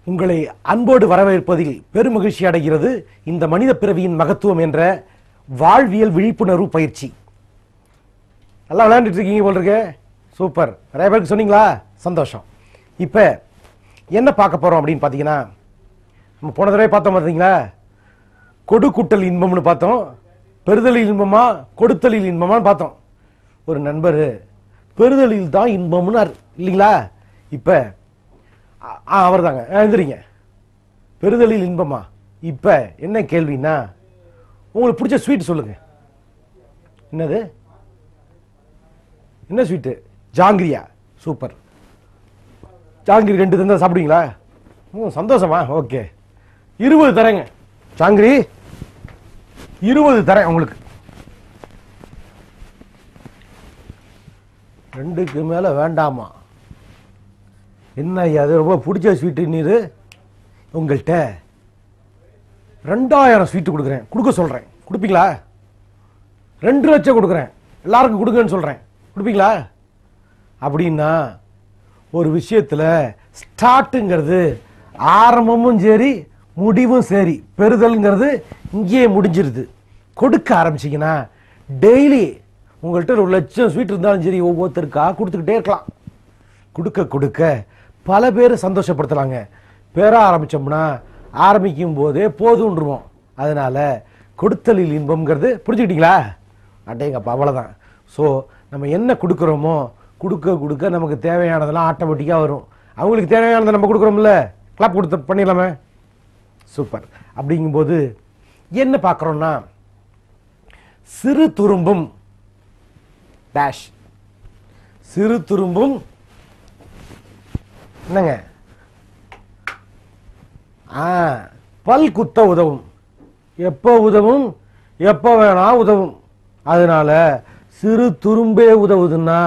உங்களை அன்போடு வரவேற்பதில் பெருமகிழ்ச்சி அடைகிறது இந்த மனித பிறவியின் மகத்துவம் என்ற வாழ்வியல் விழிப்புணர்வு பயிற்சி. நல்லா விளையாண்டுட்டு இருக்கீங்க போல் இருக்கு. சூப்பர். நிறைய பேருக்கு சொன்னீங்களா? சந்தோஷம். இப்போ என்ன பார்க்க போகிறோம் அப்படின்னு பார்த்தீங்கன்னா, நம்ம போன தடவை பார்த்தோம் பார்த்தீங்களா, கொடுக்குட்டல் இன்பம்னு பார்த்தோம். பெறுதலில் இன்பமா கொடுத்தலில் இன்பமான்னு பார்த்தோம். ஒரு நண்பர் பெறுதலில் தான் இன்பம்னு இல்லைங்களா? இப்போ அவர் தாங்க எழுந்துறீங்க. பெறுதலில் இன்பமா? இப்போ என்ன கேள்வின்னா, உங்களுக்கு பிடிச்ச ஸ்வீட் சொல்லுங்க. என்னது? என்ன ஸ்வீட்டு? ஜாங்கிரியா? சூப்பர். ஜாங்கிரி 2 தந்தா சாப்பிடுவீங்களா? சந்தோஷமா? ஓகே, 20 தரேங்க. ஜாங்கிரி 20 தரேன் உங்களுக்கு. 2க்கு மேல வேண்டாமா? என்ன ஐயா, அது ரொம்ப பிடிச்ச ஸ்வீட்டு. நீர் உங்கள்கிட்ட 2000 ஸ்வீட்டு கொடுக்குறேன், கொடுக்க சொல்கிறேன். கொடுப்பீங்களா? 2 லட்சம் கொடுக்குறேன், எல்லாருக்கும் கொடுங்கன்னு சொல்கிறேன். கொடுப்பீங்களா? அப்படின்னா ஒரு விஷயத்தில் ஸ்டார்ட்டுங்கிறது ஆரம்பமும் சரி முடிவும் சரி, பெறுதல்ங்கிறது இங்கேயே முடிஞ்சிருது. கொடுக்க ஆரம்பிச்சிங்கன்னா டெய்லி உங்கள்கிட்ட 1 லட்சம் ஸ்வீட் இருந்தாலும் சரி, ஒவ்வொருத்தருக்கா கொடுத்துக்கிட்டே இருக்கலாம். கொடுக்க கொடுக்க பல பேர் சந்தோஷப்படுத்தலாங்க. பேர ஆரம்பித்தோம்னா ஆரம்பிக்கும் போதே போதுன்றுவோம். அதனால கொடுத்தலில் இன்பம்ங்கிறது புரிஞ்சுக்கிட்டீங்களா? அடேங்கப்பா, அவ்வளோதான். ஸோ நம்ம என்ன கொடுக்குறோமோ கொடுக்க கொடுக்க நமக்கு தேவையானதெல்லாம் ஆட்டோமேட்டிக்காக வரும். அவங்களுக்கு தேவையானதை நம்ம கொடுக்குறோம்ல, கிளாப் கொடுத்து பண்ணிடலாமே. சூப்பர். அப்படிங்கும்போது என்ன பார்க்குறோம்னா, சிறு துரும்பும் டேஷ், சிறு துரும்பும் என்னங்க, பல் குத்த உதவும். எப்போ உதவும்? எப்போ வேணா உதவும். அதனால சிறு துரும்பே உதவுதுன்னா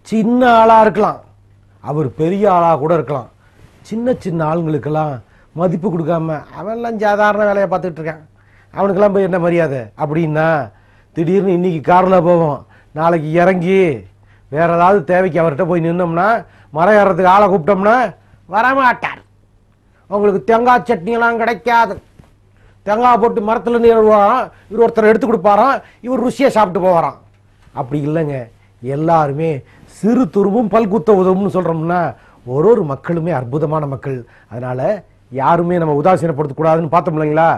சின்ன ஆளா இருக்கலாம், அவர் பெரிய ஆளா கூட இருக்கலாம். சின்ன சின்ன ஆளுங்களுக்கெல்லாம் மதிப்பு கொடுக்காம அவன்லாம் சாதாரண வேலையை பார்த்துட்டு இருக்கான், அவனுக்கெல்லாம் போய் என்ன மரியாதை அப்படின்னா, திடீர்னு இன்னைக்கு காரில் போவோம், நாளைக்கு இறங்கி வேற ஏதாவது தேவைக்கு அவர்கிட்ட போய் நின்னோம்னா, மரம் ஏறதுக்கு ஆளை கூப்பிட்டோம்னா வரமாட்டார். அவங்களுக்கு தேங்காய் சட்னியெல்லாம் கிடைக்காது. தேங்காய் போட்டு மரத்தில் ஏறுவாராம், இவர் ஒருத்தர் எடுத்து கொடுப்பாராம், இவர் ருசியை சாப்பிட்டு போவாராம். அப்படி இல்லைங்க. எல்லாருமே சிறு துரும்பும் பல்குத்த உதவும்னு சொல்கிறோம்னா ஒரு மக்களுமே அற்புதமான மக்கள். அதனால யாருமே நம்ம உதாசீனப்படுத்தக்கூடாதுன்னு பார்த்தோம் இல்லைங்களா?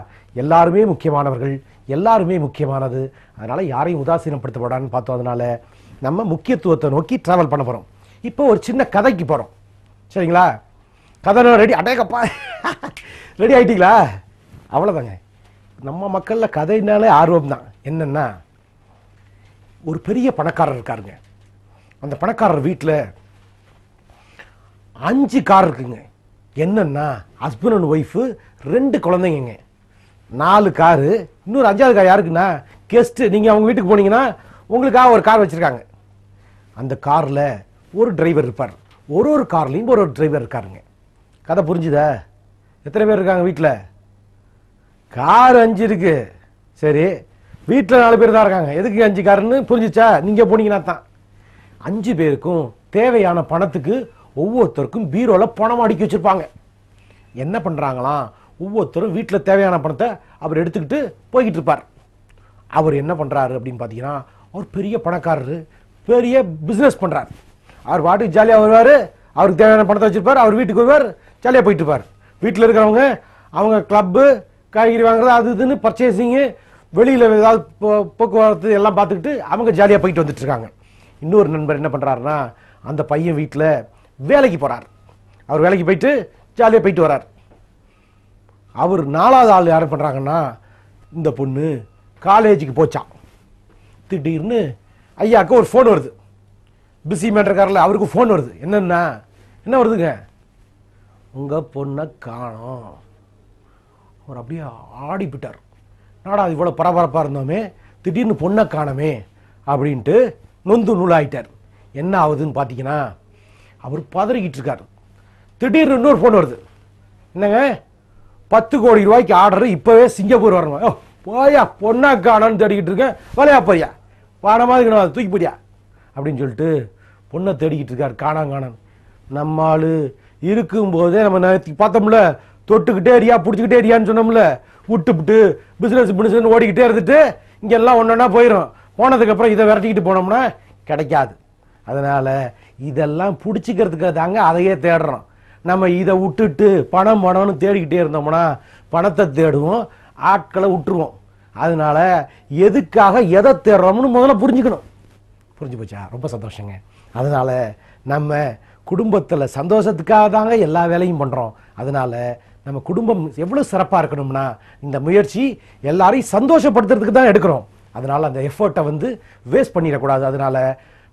எல்லாருமே முக்கியமானவர்கள், எல்லாருமே முக்கியமானது. அதனால யாரையும் உதாசீனப்படுத்தப்படாதுன்னு பார்த்தோம். அதனால நம்ம முக்கியத்துவத்தை நோக்கி டிராவல் பண்ண போகிறோம். இப்போ ஒரு சின்ன கதைக்கு போகிறோம், சரிங்களா? கதை ரெடி? அடேங்கப்பா, ரெடி ஆகிட்டீங்களா? அவ்வளோதாங்க. நம்ம மக்களில் கதைனாலே ஆர்வம் தான். என்னன்னா, ஒரு பெரிய பணக்காரர் இருக்காருங்க. அந்த பணக்காரர் வீட்டில் 5 கார் இருக்குங்க. என்னன்னா, ஹஸ்பண்ட் அண்ட் ஒய்ஃபு 2 குழந்தைங்க, 4 காரு. இன்னொரு 5வது கார் யாருக்குன்னா, கெஸ்ட்டு. நீங்கள் அவங்க வீட்டுக்கு போனீங்கன்னா உங்களுக்காக ஒரு கார் வச்சுருக்காங்க. அந்த காரில் ஒரு டிரைவர் இருப்பார். ஒரு கார்லேயும் ஒரு டிரைவர் இருக்காருங்க. கதை புரிஞ்சுதா? எத்தனை பேர் இருக்காங்க வீட்டில்? கார் 5 இருக்கு. சரி, வீட்டில் 4 பேர் தான் இருக்காங்க. எதுக்கு 5 காருன்னு புரிஞ்சிச்சா? நீங்கள் போனீங்கன்னா தான். 5 பேருக்கும் தேவையான பணத்துக்கு ஒவ்வொருத்தருக்கும் பீரோவில் பணம் அடுக்கி வச்சுருப்பாங்க. என்ன பண்ணுறாங்களாம், ஒவ்வொருத்தரும் வீட்டில் தேவையான பணத்தை அவர் எடுத்துக்கிட்டு போய்கிட்டு இருப்பார். அவர் என்ன பண்ணுறாரு அப்படின்னு பார்த்தீங்கன்னா, அவர் பெரிய பணக்காரரு, பெரிய பிஸ்னஸ் பண்ணுறார். அவர் பாட்டுக்கு ஜாலியாக வருவார், அவருக்கு தேவையான பணத்தை வச்சுருப்பார், அவர் வீட்டுக்கு வருவார், ஜாலியாக போயிட்டு இருப்பார். வீட்டில் இருக்கிறவங்க அவங்க கிளப்பு, காய்கறி வாங்குறது, அது இதுன்னு பர்ச்சேசிங்கு, வெளியில் ஏதாவது போக்குவரத்து எல்லாம் பார்த்துக்கிட்டு அவங்க ஜாலியாக போயிட்டு வந்துட்டு இருக்காங்க. இன்னொரு நண்பர் என்ன பண்ணுறாருன்னா, அந்த பையன் வீட்டில் வேலைக்கு போகிறார். அவர் வேலைக்கு போயிட்டு ஜாலியாக போயிட்டு வரார். அவர் 4வது ஆள் யார் பண்ணுறாங்கன்னா, இந்த பொண்ணு காலேஜுக்கு போச்சான். திடீர்னு ஐயாவுக்கு ஒரு ஃபோன் வருது. பிஸி மேன் இருக்கார்ல, அவருக்கு ஃபோன் வருது. என்னன்னா, என்ன வருதுங்க, உங்கள் பொண்ணை காணோம். அவர் அப்படியே ஆடிப்பிட்டார். நாடா இவ்வளோ பரபரப்பாக இருந்தோமே, திடீர்னு பொண்ணை காணமே அப்படின்ட்டு நொந்து நூலாயிட்டார். என்ன ஆகுதுன்னு பார்த்தீங்கன்னா, அவர் பதறிக்கிட்டு இருக்கார். திடீர்னு இன்னொரு ஃபோன் வருது. என்னங்க, 10 கோடி ரூபாய்க்கு ஆர்டர், இப்போவே சிங்கப்பூர் வரணும். ஓ போயா, பொண்ணா காணோன்னு தேடிக்கிட்டு இருக்கேன், வலையா போயா, பணமாக தூக்கி போடியா அப்படின்னு சொல்லிட்டு பொண்ணை தேடிக்கிட்டு இருக்கார். காணான். நம்ம ஆள் இருக்கும்போதே நம்ம பார்த்தோம்ல, தொட்டுக்கிட்டே ஏரியா பிடிச்சிக்கிட்டே ஏரியான்னு சொன்னோம்ல, விட்டுவிட்டு பிசினஸ் ஓடிக்கிட்டே இருந்துட்டு இங்கெல்லாம் ஒன்னொன்னா போயிடும். போனதுக்கு அப்புறம் இதை விரட்டிக்கிட்டு போனோம்னா கிடைக்காது. அதனால இதெல்லாம் பிடிச்சிக்கிறதுக்கு தாங்க அதையே தேடுறோம். நம்ம இதை விட்டுட்டு பணம்னு தேடிக்கிட்டே இருந்தோம்னா பணத்தை தேடுவோம், ஆட்களை விட்டுருவோம். அதனால எதுக்காக எதை தேடுறோம்னு முதல்ல புரிஞ்சுக்கணும். புரிஞ்சு போச்சா? ரொம்ப சந்தோஷங்க. அதனால நம்ம குடும்பத்தில் சந்தோஷத்துக்காக தாங்க எல்லா வேலையும் பண்ணுறோம். அதனால நம்ம குடும்பம் எவ்வளோ சிறப்பாக இருக்கணும்னா இந்த முயற்சி எல்லாரையும் சந்தோஷப்படுத்துறதுக்கு தான் எடுக்கிறோம். அதனால அந்த எஃபர்ட்டை வேஸ்ட் பண்ணிடக்கூடாது. அதனால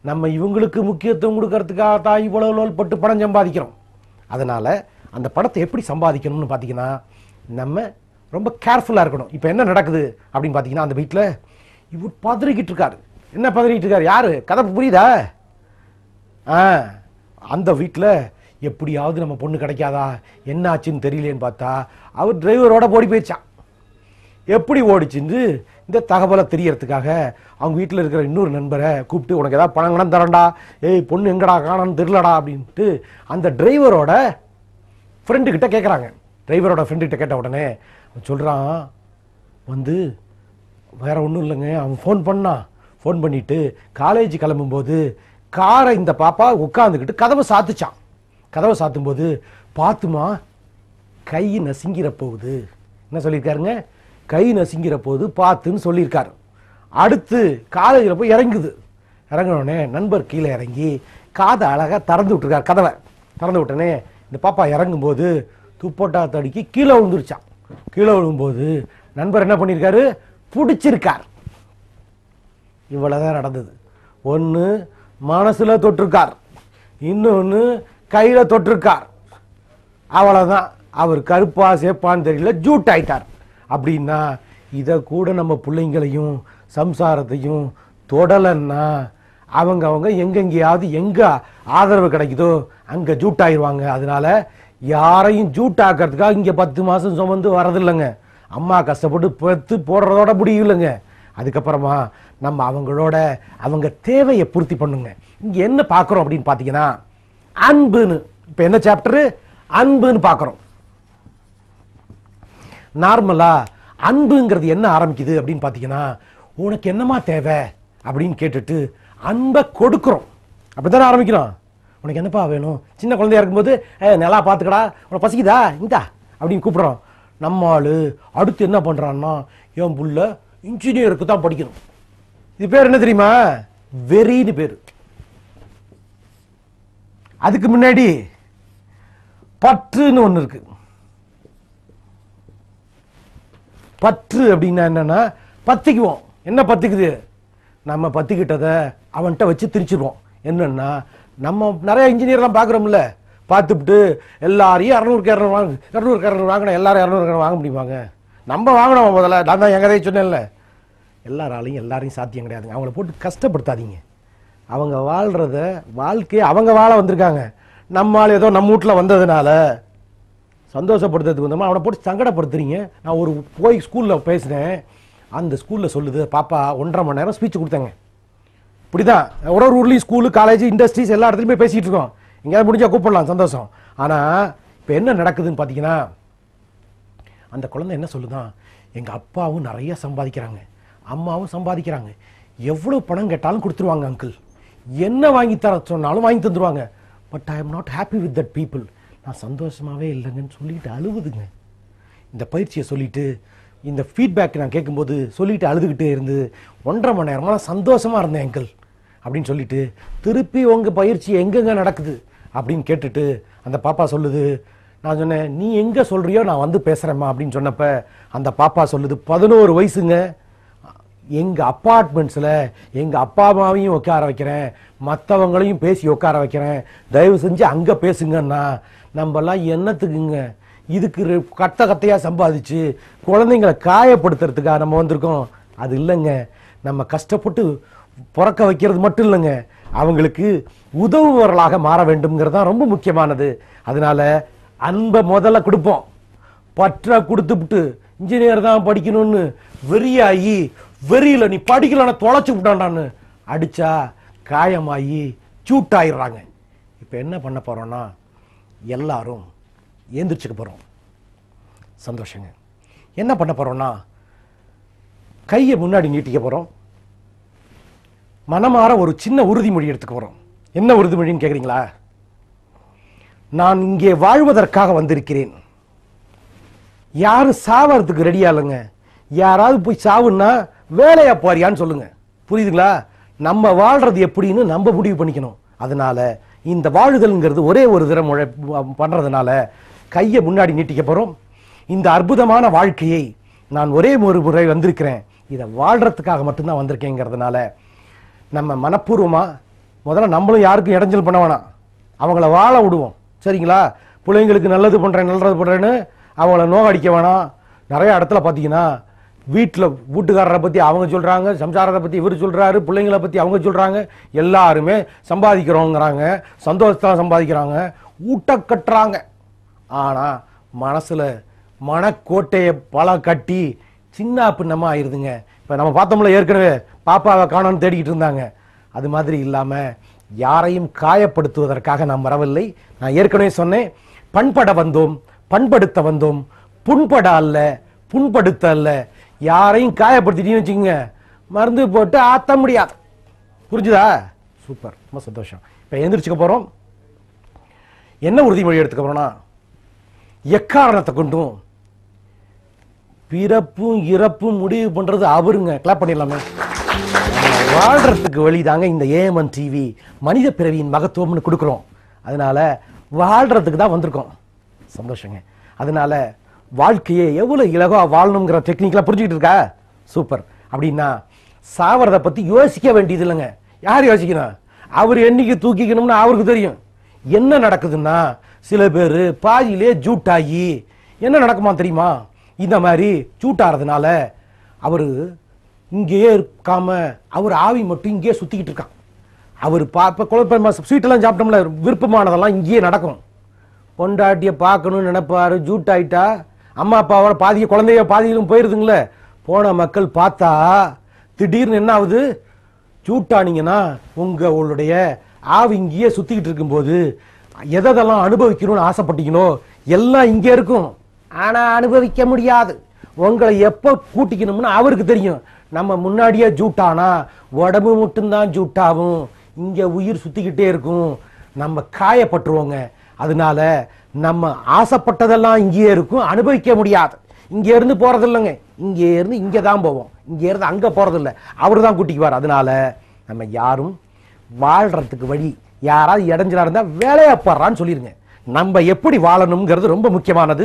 நம்ம இவங்களுக்கு முக்கியத்துவம் கொடுக்கறதுக்காக தான் இவ்வளோ பட்டு பணம் சம்பாதிக்கிறோம். அதனால அந்த பணத்தை எப்படி சம்பாதிக்கணும்னு பார்த்தீங்கன்னா நம்ம ரொம்ப கேர்ஃபுல்லாக இருக்கணும். இப்போ என்ன நடக்குது அப்படின்னு பார்த்தீங்கன்னா, அந்த வீட்டில் இவர் பதறிக்கிட்டு இருக்காரு. என்ன பதறிக்கிட்டு இருக்காரு? யாரு? கதை புரியுதா? அந்த வீட்டில் எப்படியாவது நம்ம பொண்ணு கிடைக்காதா, என்ன ஆச்சுன்னு தெரியலேன்னு பார்த்தா அவர் டிரைவரோட ஓடி போயிடுச்சான். எப்படி ஓடிச்சுன்னு இந்த தகவலை தெரியறதுக்காக அவங்க வீட்டில் இருக்கிற இன்னொரு நண்பரை கூப்பிட்டு, உனக்கு ஏதாவது பணம் கணம் தரண்டா, ஏய் பொண்ணு எங்கடா காணான்னு தெரியலடா அப்படின்ட்டு அந்த டிரைவரோட ஃப்ரெண்டுக்கிட்ட கேட்குறாங்க. டிரைவரோட ஃப்ரெண்டுக்கிட்ட கேட்ட உடனே அவன் சொல்கிறான், வேற ஒன்றும் இல்லைங்க, அவன் ஃபோன் பண்ணிட்டு காலேஜ் கிளம்பும்போது காரை இந்த பாப்பா உட்காந்துக்கிட்டு கதவை சாத்துச்சான். கதவை சாத்தும்போது பார்த்துமா கை நசுங்கிற போகுது. என்ன சொல்லியிருக்காருங்க? கை நசுங்கிற போது பார்த்துன்னு சொல்லியிருக்காரு. அடுத்து காலேஜில் போய் இறங்கினோடனே நண்பர் கீழே இறங்கி காதை அழகாக திறந்து விட்டுருக்கார். கதவை திறந்து விட்டனே இந்த பாப்பா இறங்கும்போது துப்பட்டா தடுக்கி கீழே விழுந்துருச்சான். கீழே விழும்போது நண்பர் என்ன பண்ணியிருக்காரு? பிடிச்சிருக்கார். இவ்வளவுதான் நடந்தது. ஒன்று மனசுல தொட்டிருக்கார், இன்னொன்று கையில தொட்டிருக்கார். அவ்வளவுதான். அவர் கருப்பா சேப்பான்னு தெரியல, ஜூட் ஆயிட்டார். அப்படின்னா இதை கூட நம்ம பிள்ளைங்களையும் சம்சாரத்தையும் தொடலைன்னா அவங்க எங்கெங்கேயாவது எங்க ஆதரவு கிடைக்குதோ அங்க ஜூட் ஆயிடுவாங்க. அதனால யாரையும் ஜூட் ஆக்கிறதுக்காக இங்க 10 மாசம் சுமந்து வரதில்லைங்க. அம்மா கஷ்டப்பட்டு பெற்று போடுறதோட முடியலைங்க. அதுக்கப்புறமா நம்ம அவங்களோட அவங்க தேவையை பூர்த்தி பண்ணுங்க. இங்க என்ன பார்க்குறோம் அப்படின்னு பார்த்தீங்கன்னா அன்புன்னு. இப்போ என்ன சாப்டரு? அன்புன்னு பார்க்குறோம். நார்மலா அன்புங்கிறது என்ன ஆரம்பிக்குது அப்படின்னு பார்த்தீங்கன்னா, உனக்கு என்னமா தேவை அப்படின்னு கேட்டுட்டு அன்பை கொடுக்குறோம். அப்படித்தானே ஆரம்பிக்கிறோம். உனக்கு என்னப்பா வேணும்? சின்ன குழந்தையா இருக்கும்போது நல்லா பார்த்துக்கடா, உனக்கு பசிக்குதா இந்தா அப்படின்னு கூப்பிடுறோம். நம்ம ஆளு அடுத்து என்ன பண்றான்னா, என் புள்ள இன்ஜினியருக்கு தான் படிக்கணும். இது பேர் என்ன தெரியுமா? வெறின்னு பேரு. அதுக்கு முன்னாடி பற்றுன்னு ஒண்ணு இருக்கு. பற்று அப்படின்னா என்னன்னா பத்திக்குவோம். என்ன பத்திக்குது? நம்ம பத்திக்கிட்டதை அவன்கிட்ட வச்சு திரிச்சிருவோம். என்னன்னா நம்ம நிறைய இன்ஜினியர்லாம் பார்க்குறோம்ல, பார்த்துட்டு எல்லாரையும் 200 வாங்கினா எல்லாரும் 200 வாங்க முடியுமாங்க? நம்ம வாங்கணும் முதல்ல. நான் தான் எங்கதையே சொன்னேன்ல, எல்லாரையும் சாத்தியம் கிடையாதுங்க. அவங்கள போட்டு கஷ்டப்படுத்தாதீங்க. அவங்க வாழ்கிறத வாழ்க்கையை அவங்க வாழ வந்திருக்காங்க. நம்மால் ஏதோ நம்ம வீட்டில் வந்ததுனால சந்தோஷப்படுத்துறதுக்கு வந்தோமா அவனை போட்டு சங்கடப்படுத்துறீங்க. நான் ஒரு ஸ்கூலில் பேசினேன். அந்த ஸ்கூலில் சொல்லுது, பாப்பா 1.5 மணி நேரம் ஸ்பீச் கொடுத்தேங்க. இப்படிதான் ஒரு ஊர்லேயும் ஸ்கூலு காலேஜ் இண்டஸ்ட்ரீஸ் எல்லா இடத்துலையுமே பேசிகிட்டு இருக்கோம். எங்கேயாவது முடிஞ்சா கூப்பிடலாம், சந்தோஷம். ஆனால் இப்போ என்ன நடக்குதுன்னு பார்த்தீங்கன்னா, அந்த குழந்தை என்ன சொல்லுதான், எங்கள் அப்பாவும் நிறைய சம்பாதிக்கிறாங்க, அம்மாவும் சம்பாதிக்கிறாங்க, எவ்வளோ பணம் கேட்டாலும் கொடுத்துருவாங்க அங்கிள், என்ன வாங்கி தர சொன்னாலும் வாங்கி தந்துடுவாங்க. But I am not happy with that people. நான் சந்தோஷமாகவே இல்லைங்கன்னு சொல்லிட்டு அழுவுதுங்க. இந்த பயிற்சியை சொல்லிட்டு இந்த ஃபீட்பேக் நான் கேட்கும்போது சொல்லிட்டு அழுதுகிட்டே இருந்து 1.5 மணி நேரமாக நான் சந்தோஷமாக இருந்தேன் அங்கிள் அப்படின்னு சொல்லிட்டு, திருப்பி உங்கள் பயிற்சி எங்கெங்க நடக்குது அப்படின்னு கேட்டுட்டு அந்த பாப்பா சொல்லுது, நான் சொன்னேன் நீ எங்கே சொல்கிறியோ நான் வந்து பேசுகிறேம்மா அப்படின்னு சொன்னப்போ அந்த பாப்பா சொல்லுது, 11 வயசுங்க, எங்கள் அப்பார்ட்மெண்ட்ஸில் எங்கள் அப்பா அம்மாவையும் உட்கார வைக்கிறேன், மற்றவங்களையும் பேசி உட்கார வைக்கிறேன், தயவு செஞ்சு அங்கே பேசுங்கன்னா நம்மலாம் என்னத்துக்குங்க இதுக்கு கத்தையாக சம்பாதிச்சு குழந்தைங்களை காயப்படுத்துறதுக்காக நம்ம வந்திருக்கோம்? அது இல்லைங்க. நம்ம கஷ்டப்பட்டு பிறக்க வைக்கிறது மட்டும் இல்லைங்க, அவங்களுக்கு உதவுவர்களாக மாற வேண்டும்ங்கிறது தான் ரொம்ப முக்கியமானது. அதனால அன்பை முதல்ல கொடுப்போம். பற்ற கொடுத்துவிட்டு இன்ஜினியர் தான் படிக்கணும்னு வெறியாகி வெறியில் நீ படிக்கலன்னா தொலைச்சு விட்டான்டான்னு அடிச்சா காயமாகி சூட்டாயிடுறாங்க. இப்போ என்ன பண்ண போறோம்னா, எல்லாரும் ஏந்திரிச்சுக்க போகிறோம். சந்தோஷங்க. என்ன பண்ண போகிறோம்னா, கையை முன்னாடி நீட்டிக்க போகிறோம். மனமாற ஒரு சின்ன உறுதிமொழி எடுத்துக்க போகிறோம். என்ன உறுதிமொழின்னு கேட்குறீங்களா? நான் இங்கே வாழ்வதற்காக வந்திருக்கிறேன். யாரும் சாவறதுக்கு ரெடியா இல்லைங்க. யாராவது போய் சாவுன்னா வேலையா போறியான்னு சொல்லுங்க. புரியுதுங்களா? நம்ம வாழ்றது எப்படின்னு நம்ம முடிவு பண்ணிக்கணும். அதனால இந்த வாழுதல்ங்கிறது ஒரே ஒரு தரம் பண்றதுனால கையை முன்னாடி நீட்டிக்க போறோம். இந்த அற்புதமான வாழ்க்கையை நான் ஒரே ஒரு முறை வந்திருக்கிறேன், இதை வாழ்றதுக்காக மட்டும்தான் வந்திருக்கேங்கிறதுனால நம்ம மனப்பூர்வமா முதல்ல நம்மளும் யாருக்கும் இடைஞ்சல் பண்ண வேணாம், அவங்கள வாழ விடுவோம். சரிங்களா? பிள்ளைங்களுக்கு நல்லது பண்றேன்னு அவங்கள நோகடிக்க வேணாம். நிறைய இடத்துல பார்த்தீங்கன்னா வீட்டுக்காரரை பற்றி அவங்க சொல்கிறாங்க, சம்சாரத்தை பற்றி இவர் சொல்கிறாரு, பிள்ளைங்களை பற்றி அவங்க சொல்கிறாங்க. எல்லாருமே சம்பாதிக்கிறோங்கிறாங்க, சந்தோஷத்தில் சம்பாதிக்கிறாங்க, ஊட்ட கட்டுறாங்க. ஆனால் மனசில் மனக்கோட்டையை பலம் கட்டி சின்ன பின்னமாக ஆயிடுதுங்க. இப்போ நம்ம பார்த்தோம்ல, ஏற்கனவே பாப்பாவை காணோன்னு தேடிக்கிட்டு இருந்தாங்க. அது மாதிரி இல்லாமல் யாரையும் காயப்படுத்துவதற்காக நாம் வரவில்லை. நான் ஏற்கனவே சொன்னேன், பண்பட வந்தோம், பண்படுத்த வந்தோம், புண்பட அல்ல, புண்படுத்த அல்ல. யாரையும் காயப்படுத்திட்டீங்கன்னு வச்சுக்கோங்க, மருந்து போட்டு ஆத்த முடியாது. புரிஞ்சுதா? சூப்பர், ரொம்ப சந்தோஷம். இப்போ எந்திரிச்சுக்க போகிறோம். என்ன உறுதிமொழி எடுத்துக்க போறோம்னா, எக்காரணத்தை கொண்டும் பிறப்பும் இறப்பும் முடிவு பண்றது அவருங்க. கிளாப் பண்ணிடலாமே. வாழ்றதுக்கு வழிதாங்க இந்த ஏஎம்என் டிவி மனித பிறவியின் மகத்துவம்னு கொடுக்குறோம். அதனால வாழ்றதுக்கு தான் வந்திருக்கோம். சந்தோஷங்க. அதனால வாழ்க்கையை எவ்வளவு இலகா வாழணுங்கிற டெக்னிக்கெல்லாம் புரிஞ்சுக்கிட்டு இருக்கா? சூப்பர். அப்படின்னா சாவறதை பத்தி யோசிக்க வேண்டியது இல்லைங்க. யார் யோசிக்கணும்? அவர் என்னைக்கு தூக்கிக்கணும்னு அவருக்கு தெரியும். என்ன நடக்குதுன்னா, சில பேர் பாதியிலே ஜூட்டாகி என்ன நடக்குமா தெரியுமா? இந்த மாதிரி ஜூட்டாறதுனால அவரு இங்கேயே இருக்காம அவர் ஆவி மட்டும் இங்கேயே சுத்திக்கிட்டு இருக்கான். அவர் குழப்பமா ஸ்வீட்டெல்லாம் சாப்பிட்டோம்ல, விருப்பமானதெல்லாம் இங்கேயே நடக்கும். பொண்டாட்டிய பார்க்கணும்னு நினைப்பாரு, ஜூட் ஆயிட்டா அம்மா அப்பாவோட பாதிய குழந்தைய பாதியிலும் போயிருதுங்களே. போன மக்கள் பார்த்தா திடீர்னு என்ன ஆகுது? ஜூட்டானீங்கன்னா உங்களுடைய ஆவி இங்கேயே சுத்திக்கிட்டு இருக்கும்போது எதெல்லாம் அனுபவிக்கணும்னு ஆசைப்பட்டீங்களோ எல்லாம் இங்கே இருக்கும். ஆனா அனுபவிக்க முடியாது. உங்களை எப்ப கூட்டிக்கணும்னு அவருக்கு தெரியும். நம்ம முன்னாடியே ஜூட்டானா உடம்பு மட்டும்தான் ஜூட்டாகும், இங்க உயிர் சுத்திக்கிட்டே இருக்கும், நம்ம காயப்பட்டுருவோங்க. அதனால நம்ம ஆசைப்பட்டதெல்லாம் இங்கேயே இருக்கும், அனுபவிக்க முடியாது. இங்க இருந்து போறது இல்லைங்க, இங்கே இருந்து இங்கே தான் போவோம், இங்கே இருந்து அங்க போறது இல்லை, அவரு தான் கூட்டிக்குவார். அதனால நம்ம யாரும் வாழ்றதுக்கு வழி யாராவது இடைஞ்சலா இருந்தா வேலையா போடுறான்னு சொல்லிருங்க. நம்ம எப்படி வாழணுங்கிறது ரொம்ப முக்கியமானது.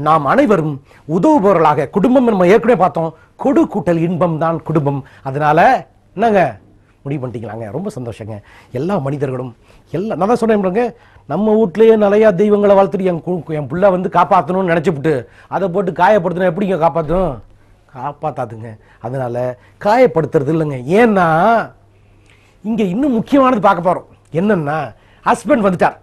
நாம் அனைவரும் உதவுபவர்களாக, குடும்பம் நம்ம ஏற்கனவே பார்த்தோம், கொடு கூட்டல் இன்பம் தான் குடும்பம். அதனால என்னங்க முடிவு பண்ணிட்டீங்களாங்க? ரொம்ப சந்தோஷங்க. எல்லா மனிதர்களும் எல்லாம் நான் தான் சொன்னேன், நம்ம வீட்லயே நிறைய தெய்வங்களை வளர்த்துட்டு என் புள்ள வந்து காப்பாற்றணும்னு நினைச்சுட்டு அதை போட்டு காயப்படுத்தினா எப்படிங்க காப்பாற்றும்? காப்பாத்தாதுங்க. அதனால காயப்படுத்துறது இல்லைங்க. ஏன்னா இங்க இன்னும் முக்கியமானது பார்க்க போறோம். என்னன்னா, ஹஸ்பண்ட் வந்துட்டார்,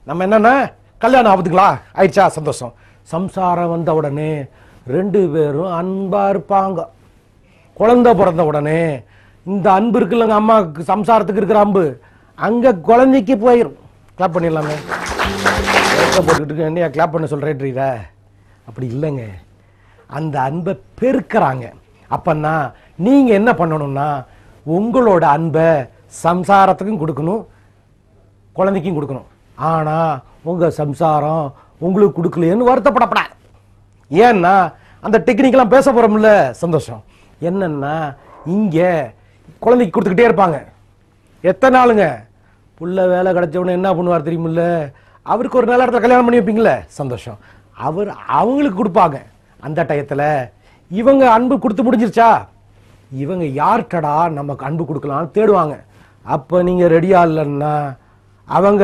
நம்ம என்னன்னா கல்யாணம் ஆகுதுங்களா, ஆயிடுச்சா, சந்தோஷம். சம்சாரம் வந்த உடனே ரெண்டு பேரும் அன்பா இருப்பாங்க. குழந்தை பிறந்த உடனே இந்த அன்பு இருக்குல்லங்க, அம்மாவுக்கு சம்சாரத்துக்கு இருக்கிற அன்பு அங்க குழந்தைக்கு போயிடும். கிளாப் பண்ணிடலாமே. போட்டுக்கிட்டு என்னையா கிளாப் பண்ண சொல்றேன்றீரா? அப்படி இல்லைங்க, அந்த அன்பை பெருக்கிறாங்க. அப்பன்னா நீங்க என்ன பண்ணணும்னா, உங்களோட அன்பை சம்சாரத்துக்கும் கொடுக்கணும், குழந்தைக்கும் கொடுக்கணும். ஆனா உங்க சம்சாரம் உங்களுக்கு கொடுக்கலையேன்னு வருத்தப்படப்படாது. ஏன்னா அந்த டெக்னிக்கெல்லாம் பேச போறோம்ல. சந்தோஷம். என்னன்னா, இங்க குழந்தைக்கு கொடுத்துக்கிட்டே இருப்பாங்க. எத்தனை நாளுங்க? புள்ள வேலை கிடைச்ச உடனே என்ன பண்ணுவார் தெரியுமில்ல, அவருக்கு ஒரு நல்ல இடத்துல கல்யாணம் பண்ணி வைப்பீங்களே. சந்தோஷம். அவர் அவங்களுக்கு கொடுப்பாங்க. அந்த டயத்துல இவங்க அன்பு கொடுத்து முடிஞ்சிருச்சா, இவங்க யார்கிட்டடா நமக்கு அன்பு கொடுக்கலாம்னு தேடுவாங்க. அப்ப நீங்க ரெடியா இல்லைன்னா அவங்க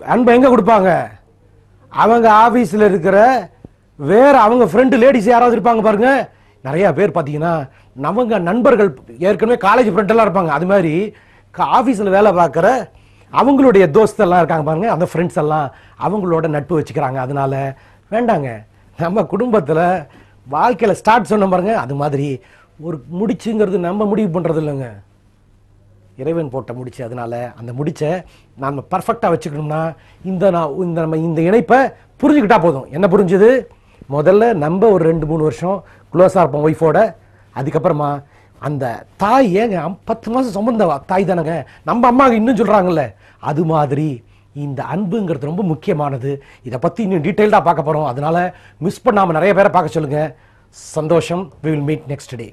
அன்பை எங்க கொடுப்பாங்க? அவங்க ஆபீஸ்ல இருக்கிற வேற அவங்க ஃப்ரெண்டு லேடிஸ் யாராவது இருப்பாங்க பாருங்க. நிறைய பேர் பாத்தீங்கன்னா நம்ம நண்பர்கள், ஏற்கனவே காலேஜ் ஃப்ரெண்ட் எல்லாம் இருப்பாங்க. அது மாதிரி ஆபீஸ்ல வேலை பார்க்குற அவங்களுடைய தோஸ்தெல்லாம் இருக்காங்க பாருங்க, அந்த ஃப்ரெண்ட்ஸ் எல்லாம் அவங்களோட நட்பு வச்சுக்கிறாங்க. அதனால வேண்டாங்க, நம்ம குடும்பத்துல வாழ்க்கையில ஸ்டார்ட் சொன்ன பாருங்க, அது மாதிரி ஒரு முடிச்சுங்கிறது நம்ம முடிவு பண்றது இல்லைங்க. இறைவன் போட்ட முடிச்சு. அதனால அந்த முடிச்சை நாம் பர்ஃபெக்டாக வச்சுக்கணும்னா நம்ம இந்த இணைப்பை புரிஞ்சுக்கிட்டா போதும். என்ன புரிஞ்சுது? முதல்ல நம்ம ஒரு 2-3 வருஷம் க்ளோஸாக இருப்போம் ஒய்ஃபோட. அதுக்கப்புறமா அந்த தாய், ஏங்க 10 மாதம் சுமந்த தாய் தானேங்க, நம்ம அம்மா இன்னும் சொல்கிறாங்கல்ல, அது மாதிரி இந்த அன்புங்கிறது ரொம்ப முக்கியமானது. இதை பற்றி இன்னும் டீட்டெயில்டாக பார்க்க போகிறோம். அதனால மிஸ் பண்ணாமல் நிறைய பேரை பார்க்க சொல்லுங்கள். சந்தோஷம். we will meet next day.